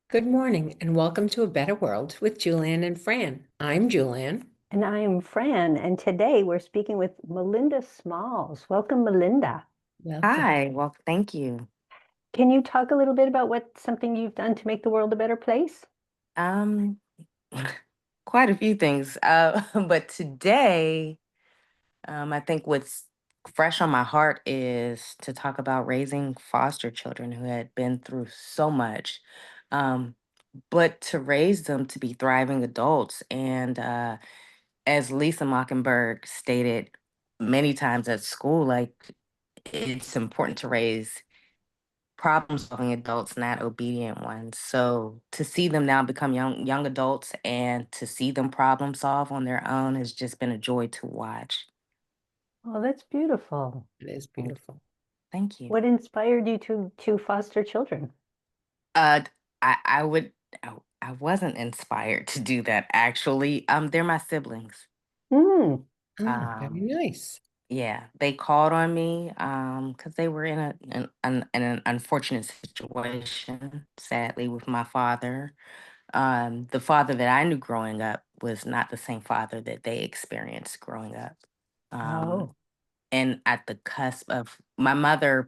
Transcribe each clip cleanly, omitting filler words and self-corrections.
Good morning and welcome to A Better World with Julann and Fran. I'm Julann. And I'm Fran, and today we're speaking with Melinda Smalls. Welcome, Melinda. Welcome. Hi, well, thank you. Can you talk a little bit about what something you've done to make the world a better place? Um, quite a few things. But today, I think what's fresh on my heart is to talk about raising foster children who had been through so much, um, but to raise them to be thriving adults. And as Lisa Mockenberg stated many times at school, like it's important to raise problem-solving adults, not obedient ones. So to see them now become young adults and to see them problem solve on their own has just been a joy to watch. Oh, that's beautiful. It is Thank beautiful. thank you. What inspired you to foster children? Uh, I would I wasn't inspired to do that actually. They're my siblings. Hmm. Oh, very Um, nice. yeah, they called on me because they were in an unfortunate situation, sadly, with my father. The father that I knew growing up was not the same father that they experienced growing up. Um, Oh, and at the cusp of my mother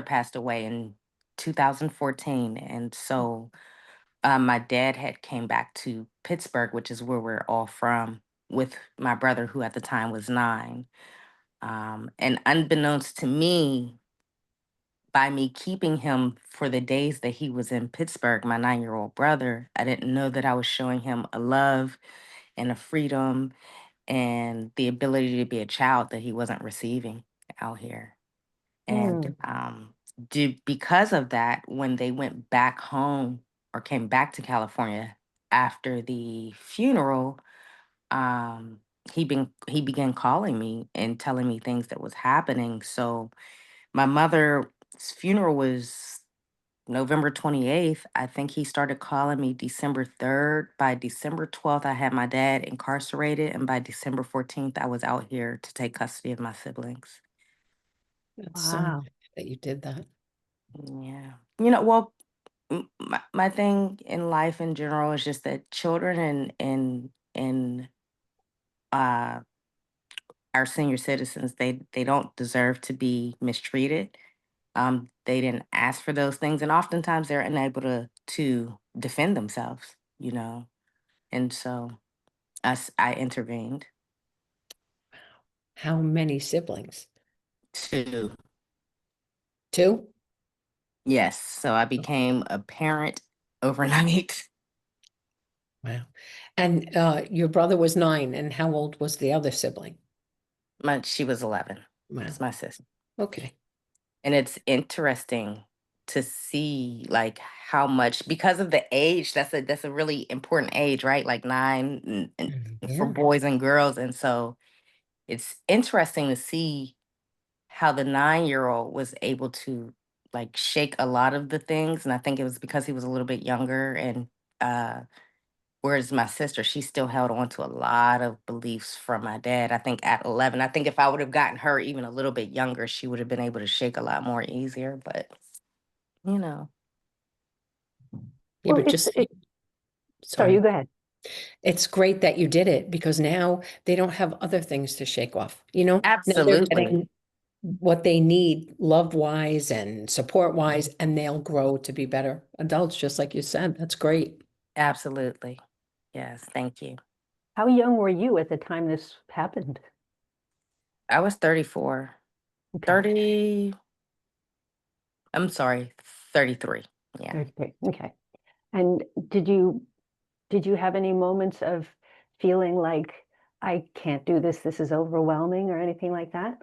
passed away in 2014, and so my dad had came back to Pittsburgh, which is where we're all from, with my brother, who at the time was 9. And unbeknownst to me, by me keeping him for the days that he was in Pittsburgh, my 9-year-old brother, I didn't know that I was showing him a love and a freedom and the ability to be a child that he wasn't receiving out here. And hmm. because of that, when they went back home or came back to California after the funeral, um, he began calling me and telling me things that was happening. So my mother's funeral was November 28th. I think he started calling me December 3rd. By December 12th, I had my dad incarcerated. And by December 14th, I was out here to take custody of my siblings. That's so nice Wow. that you did that. Yeah. Well, my thing in life in general is just that children and uh, our senior citizens, they don't deserve to be mistreated. They didn't ask for those things, and oftentimes they're unable to defend themselves. And so I intervened. How many siblings? To Two? Yes, so I Oh, became a parent overnight. wow. And your brother was 9, and how old was the other sibling? She was 11. Wow. It's my sister. Okay. And it's interesting to see like how much, because of the age, that's a really important age, right? Like 9 and for Yeah. boys and girls. And so it's interesting to see how the 9-year-old was able to like shake a lot of the things. And I think it was because he was a little bit younger. And whereas my sister, she still held on to a lot of beliefs from my dad. I think at 11, I think if I would have gotten her even a little bit younger, she would have been able to shake a lot more easier. But, you know, Yeah, Well, but just sorry, you sorry. go ahead. It's great that you did it because now they don't have other things to shake off. Now they're absolutely. getting what they need love wise and support wise, and they'll grow to be better adults, just like you said. That's great. Absolutely. Yes. Thank you. How young were you at the time this happened? I was 34. Okay. 30, I'm sorry, 33. Yeah. Okay. Okay. And did you have any moments of feeling like I can't do this, this is overwhelming or anything like that?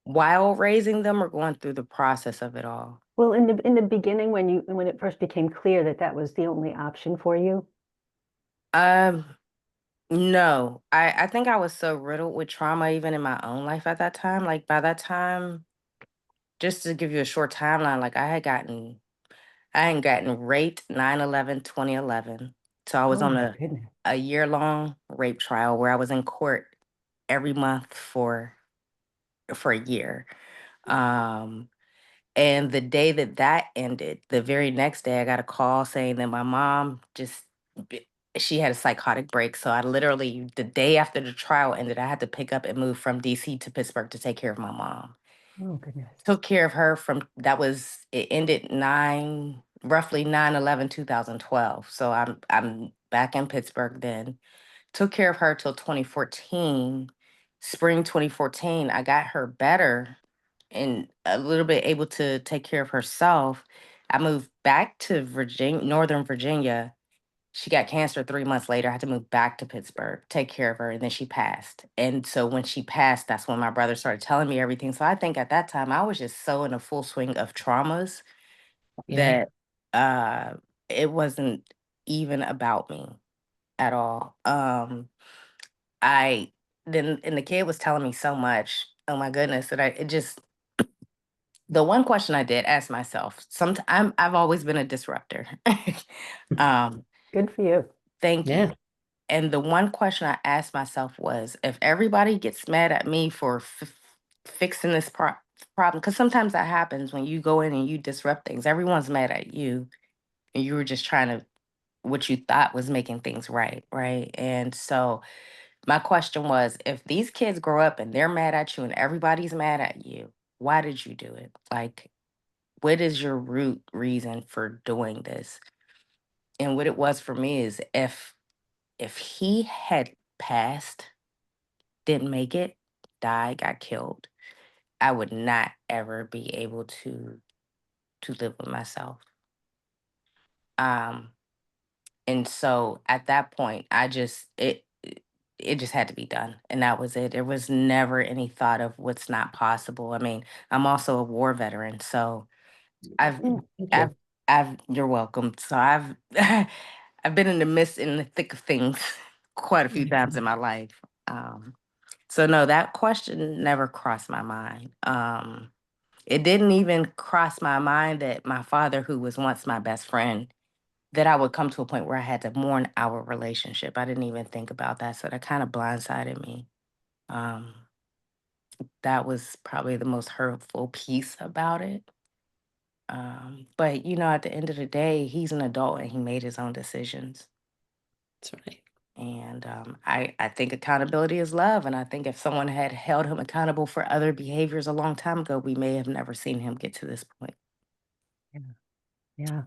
While raising them or going through the process of it all? Well, in the beginning, when it first became clear that that was the only option for you. Um, no, I think I was so riddled with trauma even in my own life at that time. Like by that time, just to give you a short timeline, like I had gotten raped 9/11, 2011. So I was Oh on my a goodness. a year-long rape trial where I was in court every month for a year. Um And the day that that ended, the very next day, I got a call saying that my mom b- she had a psychotic break. So I literally, the day after the trial ended, I had to pick up and move from DC to Pittsburgh to take care of my mom. Oh, goodness. Took care of her from that was it ended roughly 9/11/2012. So I'm back in Pittsburgh then. Took care of her till 2014. Spring 2014, I got her better and a little bit able to take care of herself. I moved back to Virginia, Northern Virginia. She got cancer 3 months later. I had to move back to Pittsburgh, take care of her, and then she passed. And so when she passed, that's when my brother started telling me everything. So I think at that time I was just so in a full swing of traumas Yeah. that uh it wasn't even about me at all. I then and the kid was telling me so much. Oh my goodness, that I it just the one question I did ask myself, I've always been a disruptor. um, Good for you. thank you. Yeah. And the one question I asked myself was, if everybody gets mad at me for fixing this problem, because sometimes that happens when you go in and you disrupt things. Everyone's mad at you, and you were just trying to what you thought was making things right, right? And so my question was, if these kids grow up and they're mad at you and everybody's mad at you, why did you do it? Like, what is your root reason for doing this? And what it was for me is if he had passed, didn't make it, died, got killed, I would not ever be able to live with myself. Um and so at that point I just it just had to be done, and that was it. There was never any thought of what's not possible. I mean, I'm also a war veteran, so I've Mm. Thank I've you. you're welcome. So I've I've been in the thick of things quite a few times in my life. Um, so no, that question never crossed my mind. It didn't even cross my mind that my father, who was once my best friend, that I would come to a point where I had to mourn our relationship. I didn't even think about that. So that kind of blindsided me. Um, that was probably the most hurtful piece about it. But at the end of the day, he's an adult and he made his own decisions. That's right. And I think accountability is love. And I think if someone had held him accountable for other behaviors a long time ago, we may have never seen him get to this point. Yeah. Yeah.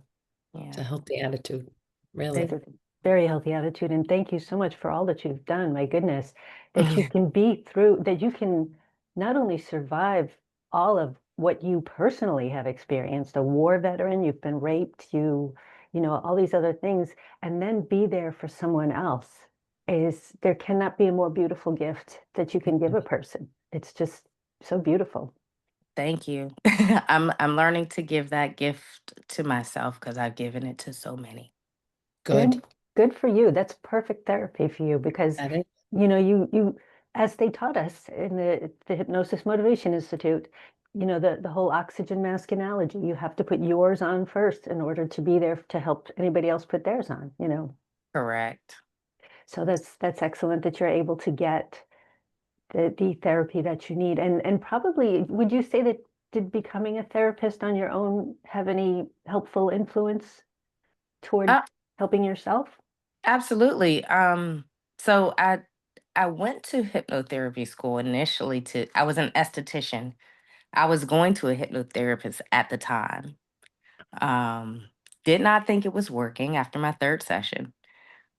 It's Yeah. a healthy attitude, It's really. a very healthy attitude. And thank you so much for all that you've done. My goodness, that you can be through, that you can not only survive all of what you personally have experienced, a war veteran, you've been raped, all these other things, and then be there for someone else there cannot be a more beautiful gift that you can give a person. It's just so beautiful. Thank you. I'm learning to give that gift to myself because I've given it to so many. Good. Good, good for you. That's perfect therapy for you because, That is. you, as they taught us in the Hypnosis Motivation Institute, the whole oxygen mask analogy, you have to put yours on first in order to be there to help anybody else put theirs on. Correct. So that's excellent that you're able to get the therapy that you need. And probably, would you say that did becoming a therapist on your own have any helpful influence toward Uh, helping yourself? Absolutely. So I went to hypnotherapy school initially to I was an esthetician. I was going to a hypnotherapist at the time. Um, did not think it was working after my third session.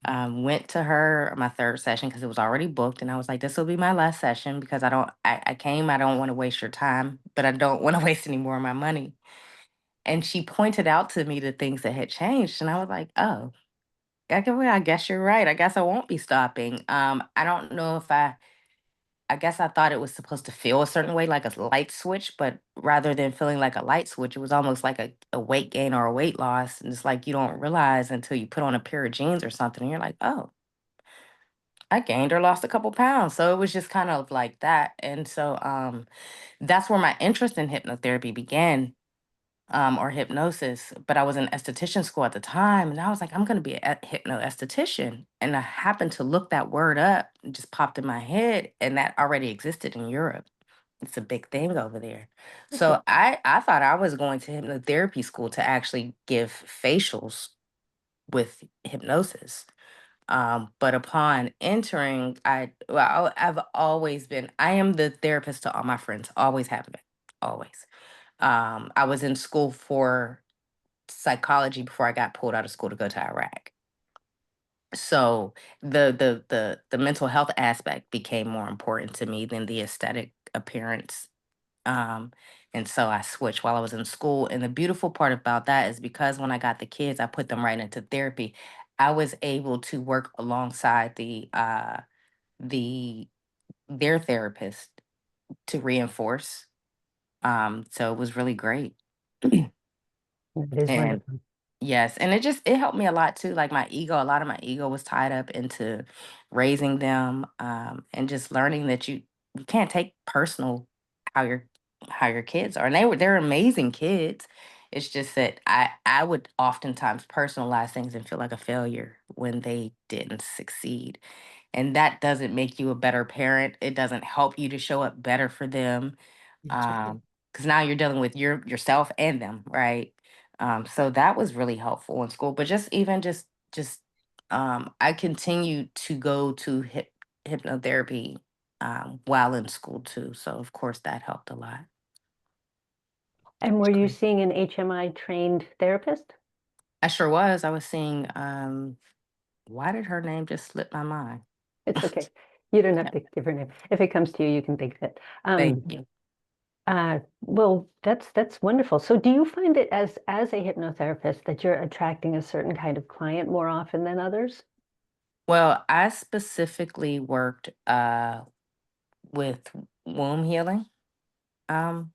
Went to her my third session because it was already booked, and I was like, "This will be my last session because I came. I don't want to waste your time, but I don't want to waste any more of my money." And she pointed out to me the things that had changed, and I was like, "Oh, well, I guess you're right. I guess I won't be stopping." I don't know if I guess I thought it was supposed to feel a certain way, like a light switch, but rather than feeling like a light switch, it was almost like a weight gain or a weight loss. And it's like you don't realize until you put on a pair of jeans or something, and you're like, oh, I gained or lost a couple pounds. So it was just kind of like that. And so that's where my interest in hypnotherapy began, or hypnosis. But I was in esthetician school at the time, and I was like, I'm going to be a hypno esthetician. And I happened to look that word up, it just popped in my head, and that already existed in Europe. It's a big thing over there. So I thought I was going to hypnotherapy school to actually give facials with hypnosis. But upon entering, I've always been, I am the therapist to all my friends, always have been, always. I was in school for psychology before I got pulled out of school to go to Iraq. So the mental health aspect became more important to me than the aesthetic appearance. Um, and so I switched while I was in school. And the beautiful part about that is because when I got the kids, I put them right into therapy. I was able to work alongside the their therapist to reinforce. So it was really great. It is And wonderful. yes, and it helped me a lot too. Like my ego, a lot of my ego was tied up into raising them, and just learning that you can't take personal how your kids are. And they're amazing kids. It's just that I would oftentimes personalize things and feel like a failure when they didn't succeed. And that doesn't make you a better parent. It doesn't help you to show up better for them. That's right. Because now you're dealing with yourself and them, right? So that was really helpful in school. But just even just I continued to go to hypnotherapy while in school too. So of course that helped a lot. And were That's you great. seeing an HMI trained therapist? I sure was. I was seeing why did her name just slip my mind? It's okay. You don't have Yeah, to give her name. If it comes to you, you can think of it. thank you. Well, that's wonderful. So do you find it as a hypnotherapist that you're attracting a certain kind of client more often than others? Well, I specifically worked with womb healing. Um,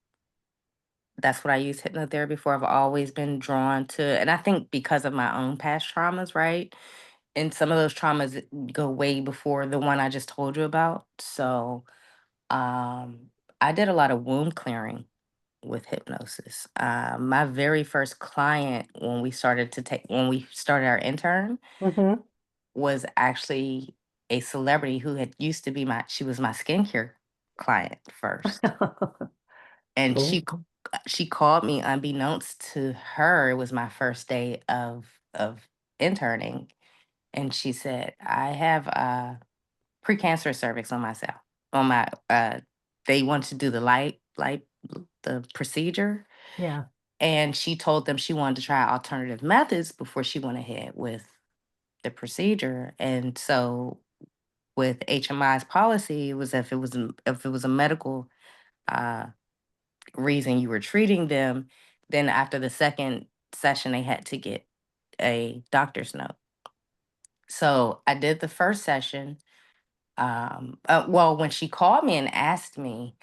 that's what I use hypnotherapy for. I've always been drawn to, and I think because of my own past traumas, right? And some of those traumas go way before the one I just told you about. So, I did a lot of womb clearing with hypnosis. My very first client when we started our intern Mm-hmm. was actually a celebrity who had used to be she was my skincare client first. And Cool. she called me unbeknownst to her. It was my first day of interning. And she said, I have precancerous cervix on myself. On my they want to do the procedure. Yeah. And she told them she wanted to try alternative methods before she went ahead with the procedure. And so with HMI's policy, it was if it was a medical uh, reason you were treating them, then after the second session, they had to get a doctor's note. So I did the first session. Well, when she called me and asked me,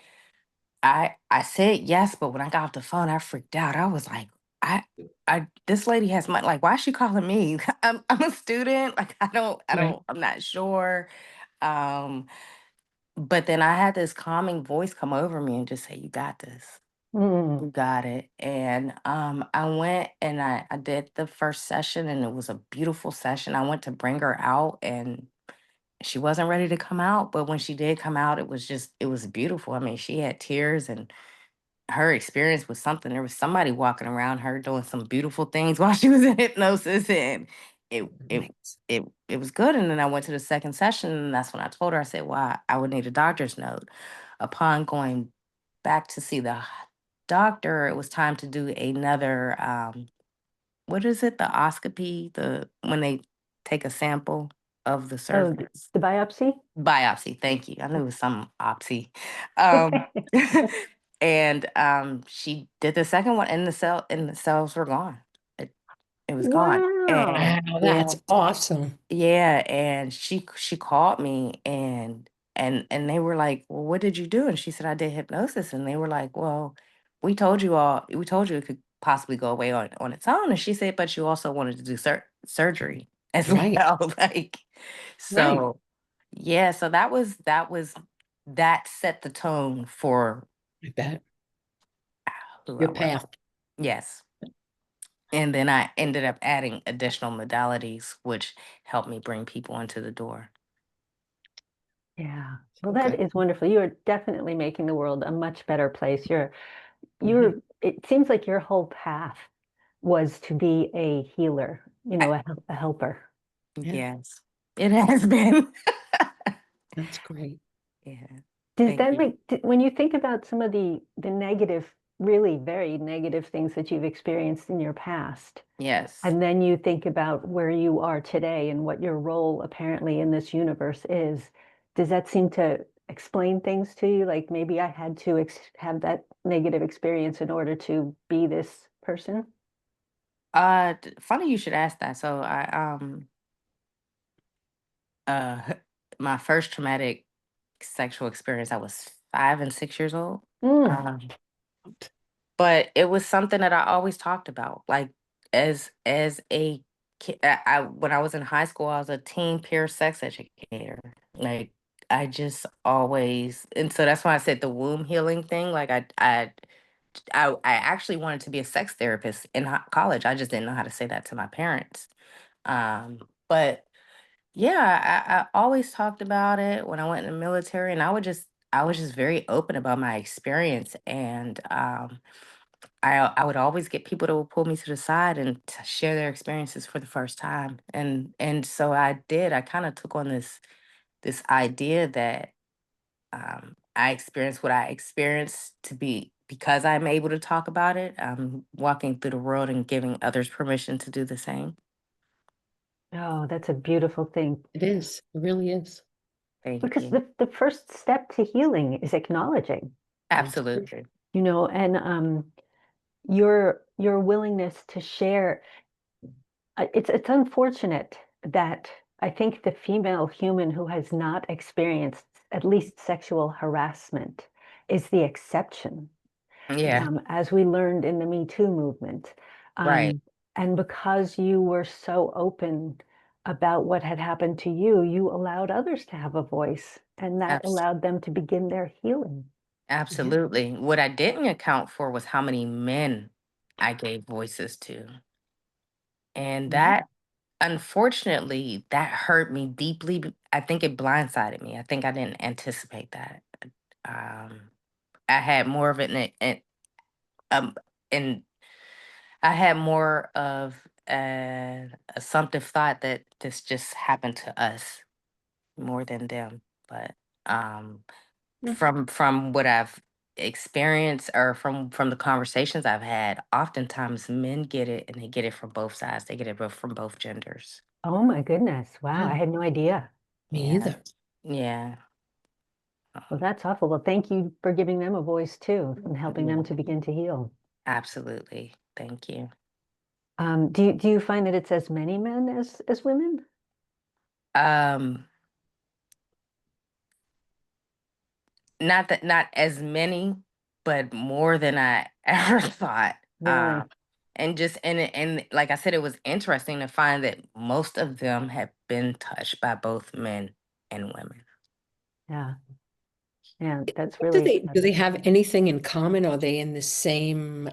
I said yes, but when I got off the phone, I freaked out. I was like, I this lady has my like, why is she calling me? I'm a student. Like Right. I'm not sure. Um, but then I had this calming voice come over me and just say, you got this. Mm. You got it. And I went and I did the first session and it was a beautiful session. I went to bring her out and she wasn't ready to come out, but when she did come out, it was beautiful. I mean, she had tears and her experience was something. There was somebody walking around her doing some beautiful things while she was in hypnosis, and it it Nice. it was good. And then I went to the second session, and that's when I told her, I said, "Well, I would need a doctor's note." Upon going back to see the doctor, it was time to do another what is it? The oscopy, the when they take a sample of the Oh, cervix. the biopsy? Biopsy, thank you. I knew it was some opsy. Um, and she did the second one, and the cells were gone. It, it was gone. And Wow. Wow, yeah, that's awesome. yeah, and she called me and they were like, "Well, what did you do?" And she said, "I did hypnosis." And they were like, "Well, we told you it could possibly go away on its own." And she said, "But you also wanted to do surgery as Right, well." Like, right. so yeah, so that set the tone for I bet. who I Your was. path. Yes. And then I ended up adding additional modalities, which helped me bring people into the door. Yeah. Well, that Okay. is wonderful. You are definitely making the world a much better place. Mhm. It seems like your whole path was to be a healer, I- a helper. Yeah, yes, it has been. that's great. Yeah, Does thank that you. when you think about some of the negative, really very negative things that you've experienced in your past, Yes. and then you think about where you are today and what your role apparently in this universe is, does that seem to explain things to you? Like maybe I had to have that negative experience in order to be this person? Funny you should ask that. So uh, my first traumatic sexual experience, I was 5 and 6 years old. Mm. Um, but it was something that I always talked about. Like as a kid, when I was in high school, I was a teen peer sex educator. Like I just always, and so that's why I said the womb healing thing. Like I actually wanted to be a sex therapist in college. I just didn't know how to say that to my parents. But yeah, I always talked about it when I went in the military, and I was just very open about my experience, and I would always get people that would pull me to the side and share their experiences for the first time, and so I did. I kind of took on this idea that I experienced what I experienced to be because I'm able to talk about it. I'm walking through the world and giving others permission to do the same. Oh, that's a beautiful thing. It is. It really is. Thank Because you. the first step to healing is acknowledging, That's true. Absolutely. and your willingness to share. It's unfortunate that I think the female human who has not experienced at least sexual harassment is the exception, Yeah. as we learned in the Me Too movement. Right. Um, and because you were so open about what had happened to you, you allowed others to have a voice, and that Abs- allowed them to begin their healing. Yeah. Absolutely. What I didn't account for was how many men I gave voices to. And Mhm. that, unfortunately, that hurt me deeply. I think it blindsided me. I think I didn't anticipate that. Um, I had more of um, and I had more of an assumptive thought that this just happened to us more than them. But um, Yeah. from what I've experienced or from the conversations I've had, oftentimes men get it and they get it from both sides. They get it from both genders. Oh my goodness. Wow, I Wow. had no idea. Me Yeah. either. Yeah. Well, that's awful. Well, thank you for giving them a voice too and helping You're them to welcome. begin to heal. Absolutely. Thank you. Do you find that it's as many men as women? Um, not as many, but more than I ever thought. Really? And just and like I said, it was interesting to find that most of them have been touched by both men and women. Yeah. Yeah, that's What do really they have anything in common? Are they in the same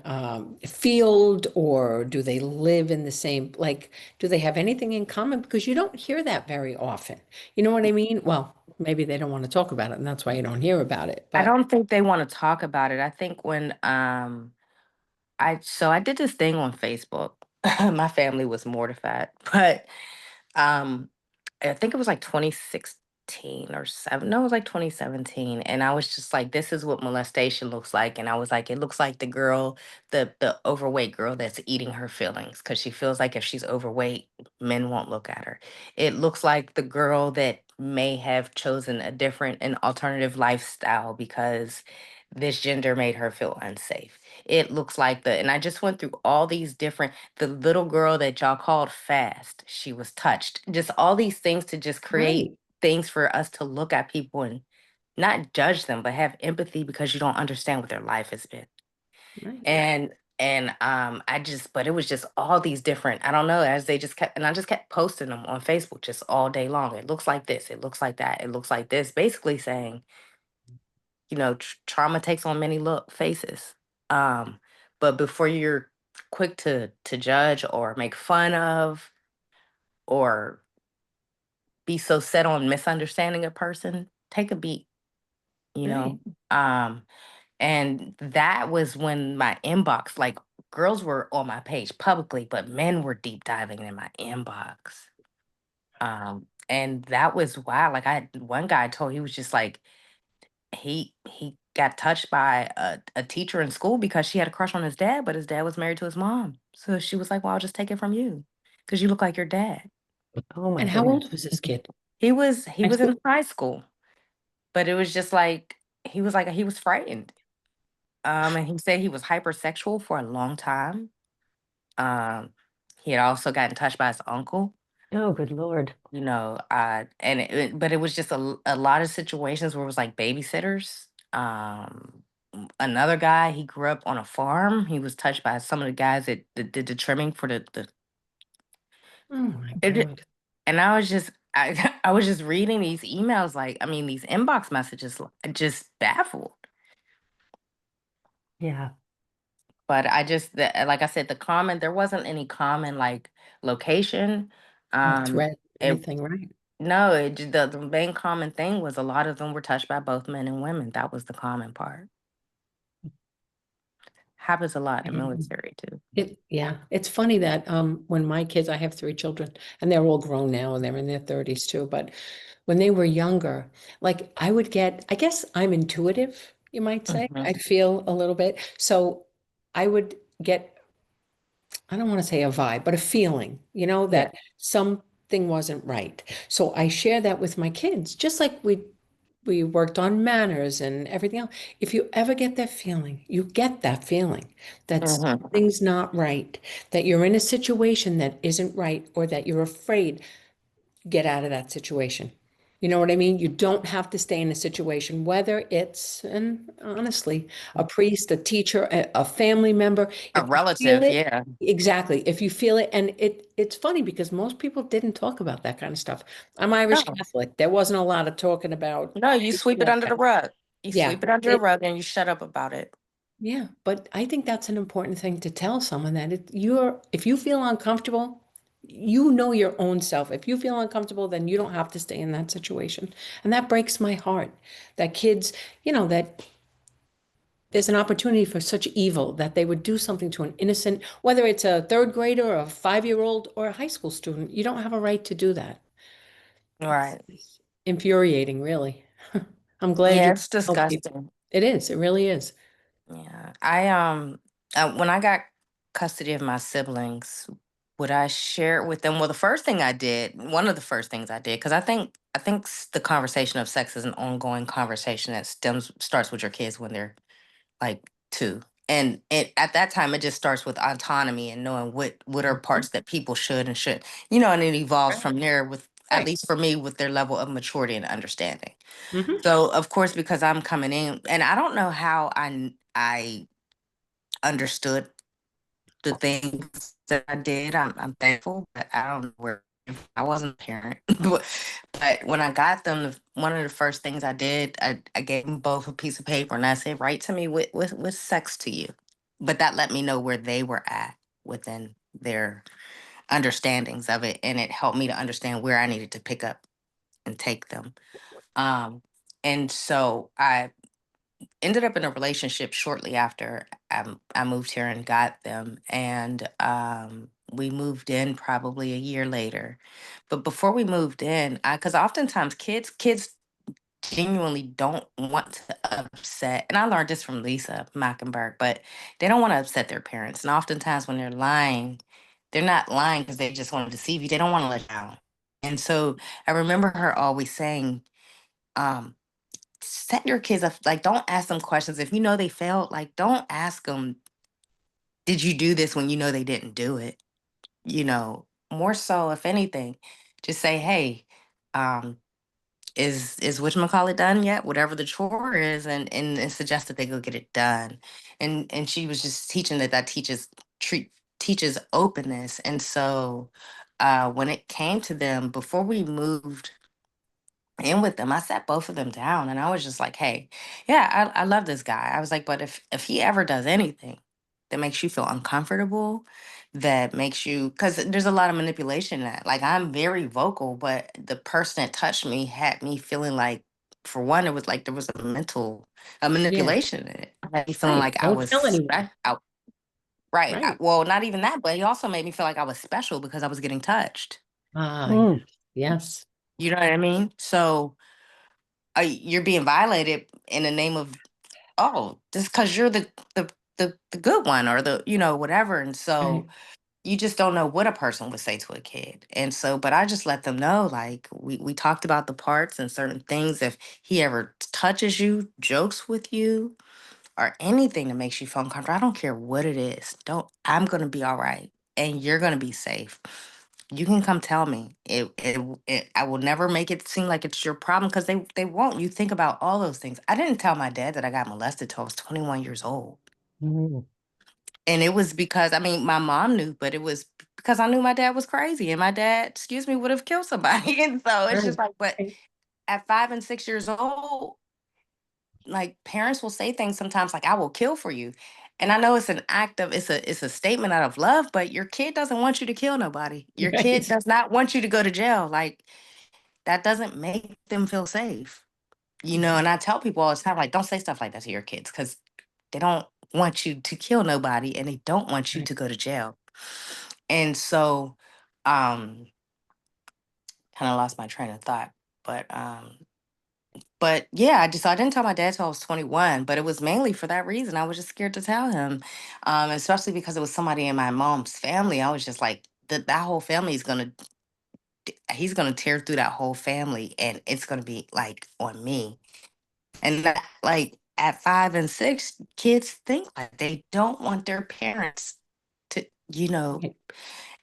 field, or do they live in the same, like, do they have anything in common? Because you don't hear that very often. You know what I mean? Well, maybe they don't want to talk about it, and that's why you don't hear about it. I But don't think they want to talk about it. I think when I did this thing on Facebook. My family was mortified, but um I think it was like 2016 or 7. No, it was like 2017. And I was just like, this is what molestation looks like. And I was like, it looks like the girl, the overweight girl that's eating her feelings because she feels like if she's overweight, men won't look at her. It looks like the girl that may have chosen a different and alternative lifestyle because this gender made her feel unsafe. It looks like and I just went through all these different, the little girl that y'all called fast, she was touched. Just all these things to just create right, things for us to look at people and not judge them, but have empathy because you don't understand what their life has been. right. And I just, but it was just all these different, I don't know, as they just kept, and I just kept posting them on Facebook just all day long. It looks like this, it looks like that, it looks like this, basically saying, trauma takes on many look faces. Um, but before you're quick to judge or make fun of or be so set on misunderstanding a person, take a beat. you Right. know. Um, and that was when my inbox, like girls were on my page publicly, but men were deep diving in my inbox. And that was wild. Like I had one guy told he was just like he got touched by a teacher in school because she had a crush on his dad, but his dad was married to his mom. So she was like, "Well, I'll just take it from you because you look like your dad." Oh my And how goodness. old was this kid? He High was in school? high school, but it was just like he was frightened. And he said he was hypersexual for a long time. Um, he had also gotten touched by his uncle. Oh, good Lord. And but it was just a lot of situations where it was like babysitters. Another guy, he grew up on a farm. He was touched by some of the guys that did the trimming for the Oh my it, God. and I was just I was just reading these emails, like I mean these inbox messages, just baffled. Yeah. But like I said, there wasn't any common like location. Or Um, threat, it anything, right? No, the main common thing was a lot of them were touched by both men and women. That was the common part. Happens a lot in the And military too. yeah, it's funny that when my kids, I have three children and they're all grown now and they're in their 30s too, but when they were younger, like I would get, I guess I'm intuitive, you might say. Mhm. I feel a little bit. So I would get, I don't want to say a vibe, but a feeling, Yeah. that something wasn't right. So I share that with my kids, just like we worked on manners and everything else. If you ever get that feeling, you get that feeling that Hmm. something's not right, that you're in a situation that isn't right, or that you're afraid, get out of that situation. You know what I mean? You don't have to stay in a situation, whether it's, and honestly, a priest, a teacher, a family member. A If you feel relative, it, yeah. exactly. If you feel it, and it's funny because most people didn't talk about that kind of stuff. I'm Irish No, Catholic. There wasn't a lot of talking about no, you sweep it that under the kind. rug. You Yeah. sweep it under the rug and you shut up about it. Yeah, but I think that's an important thing to tell someone, that if you feel uncomfortable, you know your own self. If you feel uncomfortable, then you don't have to stay in that situation. And that breaks my heart that kids, that there's an opportunity for such evil that they would do something to an innocent, whether it's a third grader or a 5-year-old or a high school student. You don't have a right to do that. Right. It's infuriating, really. I'm glad Yeah, you it's help people. disgusting. It is. It really is. Yeah. When I got custody of my siblings, would I share it with them? Well, the first thing I did, one of the first things I did, because I think the conversation of sex is an ongoing conversation that starts with your kids when they're like 2. And it at that time it just starts with autonomy and knowing what are Mhm. parts that people should and should, and it evolves Right. from there with, at Right. least for me, with their level of maturity and understanding. Hmm. So of course, because I'm coming in, and I don't know how I understood the things that I did. I'm thankful, but I don't know where I wasn't a parent. But when I got them, one of the first things I did, I gave them both a piece of paper and I said, write to me with sex to you. But that let me know where they were at within their understandings of it. And it helped me to understand where I needed to pick up and take them. Um, and so I ended up in a relationship shortly after I moved here and got them. And we moved in probably a year later. But before we moved in, because oftentimes kids genuinely don't want to upset, and I learned this from Lisa Mockenberg, but they don't want to upset their parents. And oftentimes when they're lying, they're not lying because they just want to deceive you. They don't want to let you down. And so I remember her always saying, um, set your kids up, like don't ask them questions if you know they failed, like don't ask them, did you do this, when you know they didn't do it. More so, if anything, just say, hey, um is whatchamacallit done yet, whatever the chore is, and suggest that they go get it done. And she was just teaching that treat teaches openness. And so when it came to them, before we moved in with them, I sat both of them down and I was just like, hey, yeah, I love this guy. I was like, but if he ever does anything that makes you feel uncomfortable, that makes you, because there's a lot of manipulation in that. Like I'm very vocal, but the person that touched me had me feeling like for one, it was like there was a Yeah, manipulation in it. I had me feeling right. like I Don't was tell anyone. right. Right. Well, not even that, but he also made me feel like I was special because I was getting touched. Ah, Mm, yes. You know what I mean? So you're being violated in the name of, oh, just because you're the good one, or the, whatever. And so Right. you just don't know what a person would say to a kid. And so, but I just let them know, like, we talked about the parts and certain things. If he ever touches you, jokes with you, or anything that makes you feel uncomfortable, I don't care what it is. I'm going to be all right, and you're going to be safe. You can come tell me. I will never make it seem like it's your problem, because they won't. You think about all those things. I didn't tell my dad that I got molested till I was 21 years old. mm, And it was because, I mean, my mom knew, but it was because I knew my dad was crazy, and my dad, excuse me, would have killed somebody. And so it's Right. just like, but Right. at 5 and 6 years old, like, parents will say things sometimes like, I will kill for you. And I know it's a statement out of love, but your kid doesn't want you to kill nobody. Your kid Right. does not want you to go to jail. Like, that doesn't make them feel safe. And I tell people all the time, like, don't say stuff like that to your kids, because they don't want you to kill nobody, and they don't want you Right. to go to jail. And so, um, kind of lost my train of thought. But yeah, I didn't tell my dad till I was 21, but it was mainly for that reason. I was just scared to tell him, especially because it was somebody in my mom's family. I was just like, that whole family he's gonna tear through that whole family, and it's gonna be like on me. And that, like, at 5 and 6, kids think like they don't want their parents to, Right.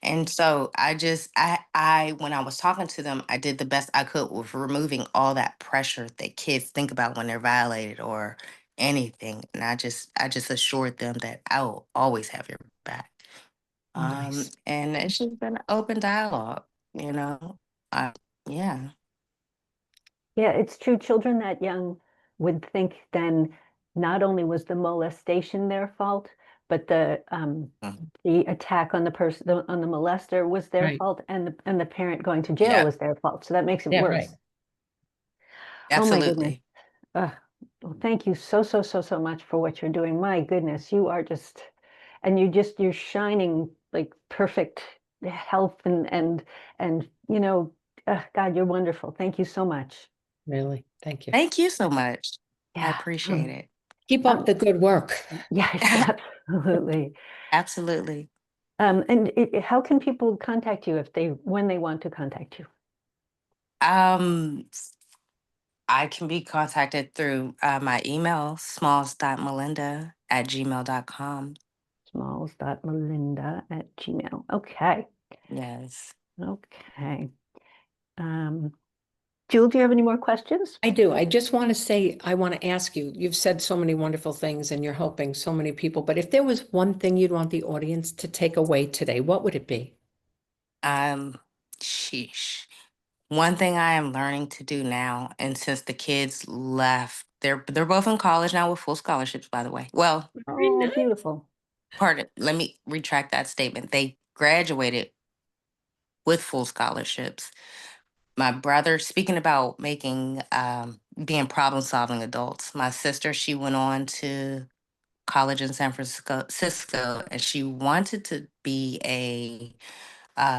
and so when I was talking to them, I did the best I could with removing all that pressure that kids think about when they're violated or anything. And I just assured them that I will always have your back. Nice. And it's just been an open dialogue, you know. Uh, yeah. yeah, it's true. Children that young would think then not only was the molestation their fault, but Mm. the attack on the person on the molester was their Right. fault, and the parent going to jail Yeah. was their fault. So that makes it Yeah, right. worse. Oh my goodness. Absolutely. Ugh. Well, thank you so, so, so, so much for what you're doing. My goodness, you are just, and you're shining like perfect health and God, you're wonderful. Thank you so much. Really. Thank you. Thank you so much. I Yeah. appreciate it. Keep up Um, the good work. yes, absolutely. Absolutely. How can people contact you when they want to contact you? Um, I can be contacted through my email, smalls.melinda@gmail.com. Smalls.melinda@gmail. Okay. Yes. Okay. Um, Jewel, do you have any more questions? I do. I just want to say, I want to ask you, you've said so many wonderful things and you're helping so many people, but if there was one thing you'd want the audience to take away today, what would it be? Um, sheesh. One thing I am learning to do now, and since the kids left, they're both in college now with full scholarships, by the way. Well, Very Oh, nice. beautiful. let me retract that statement. They graduated with full scholarships. My brother, speaking about being problem solving adults, my sister, she went on to college in San Francisco, and she wanted to be a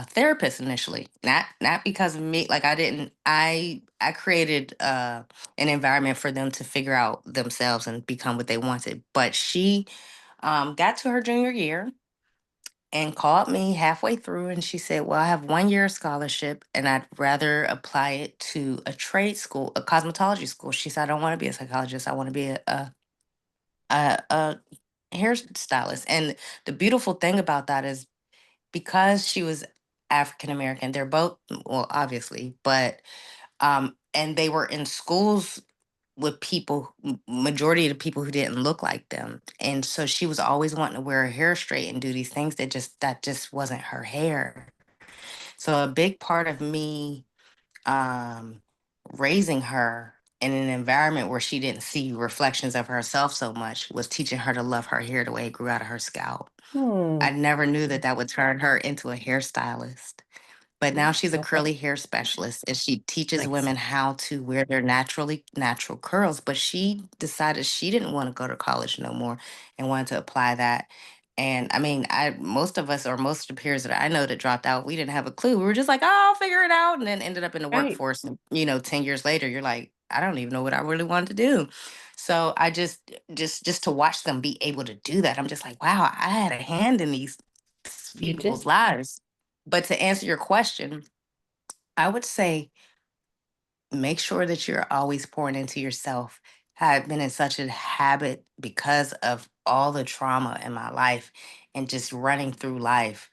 therapist initially. Not because of me. Like, I created an environment for them to figure out themselves and become what they wanted. But she got to her junior year and called me halfway through, and she said, well, I have 1 year scholarship, and I'd rather apply it to a trade school, a cosmetology school. She said, I don't want to be a psychologist. I want to be a hairstylist. And the beautiful thing about that is, because she was African American, they're both, well, obviously, but and they were in schools with people, majority of the people who didn't look like them. And so she was always wanting to wear her hair straight and do these things that just wasn't her hair. So a big part of me um raising her in an environment where she didn't see reflections of herself so much was teaching her to love her hair the way it grew out of her scalp. Hmm. I never knew that that would turn her into a hairstylist. But now she's a Well, curly hair specialist and she teaches nice. women how to wear their naturally natural curls. But she decided she didn't want to go to college no more and wanted to apply that. And I mean, I most of us or most of the peers that I know that dropped out, we didn't have a clue. We were just like, oh, I'll figure it out, and then ended up in the Right. workforce. And 10 years later, you're like, I don't even know what I really wanted to do. So I just to watch them be able to do that, I'm just like, wow, I had a hand in these You people's did. lives. But to answer your question, I would say make sure that you're always pouring into yourself. I've been in such a habit because of all the trauma in my life and just running through life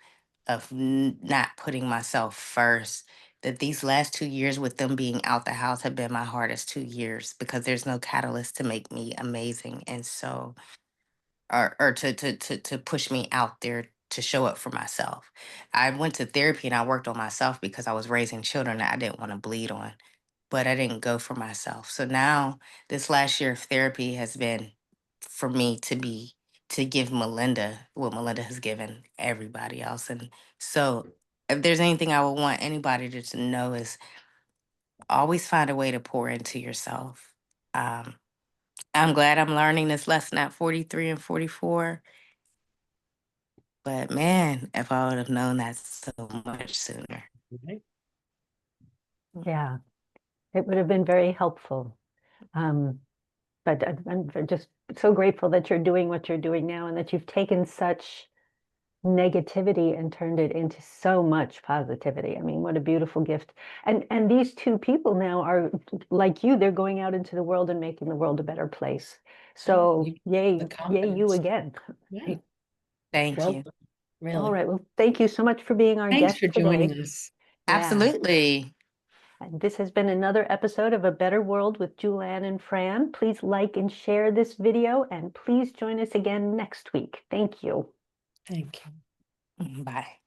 of not putting myself first. That these last 2 years with them being out the house have been my hardest 2 years because there's no catalyst to make me amazing. And so or to push me out there to show up for myself. I went to therapy and I worked on myself because I was raising children that I didn't want to bleed on, but I didn't go for myself. So now this last year of therapy has been for me to give Melinda what Melinda has given everybody else. And so if there's anything I would want anybody to know is always find a way to pour into yourself. Um, I'm glad I'm learning this lesson at 43 and 44. But man, if I would have known that so much sooner. Right. Yeah, it would have been very helpful. Um, but I'm just so grateful that you're doing what you're doing now and that you've taken such negativity and turned it into so much positivity. I mean, what a beautiful gift. And these two people now are like you, they're going out into the world and making the world a better place. Right. So The yay you confidence. again. Right. Thank Well you. done, All really. right. Well, thank you so much for being our Thanks guest for today. joining us. Yeah. Absolutely. And this has been another episode of A Better World with Julann and Fran. Please like and share this video, and please join us again next week. Thank you. Thank you. Bye.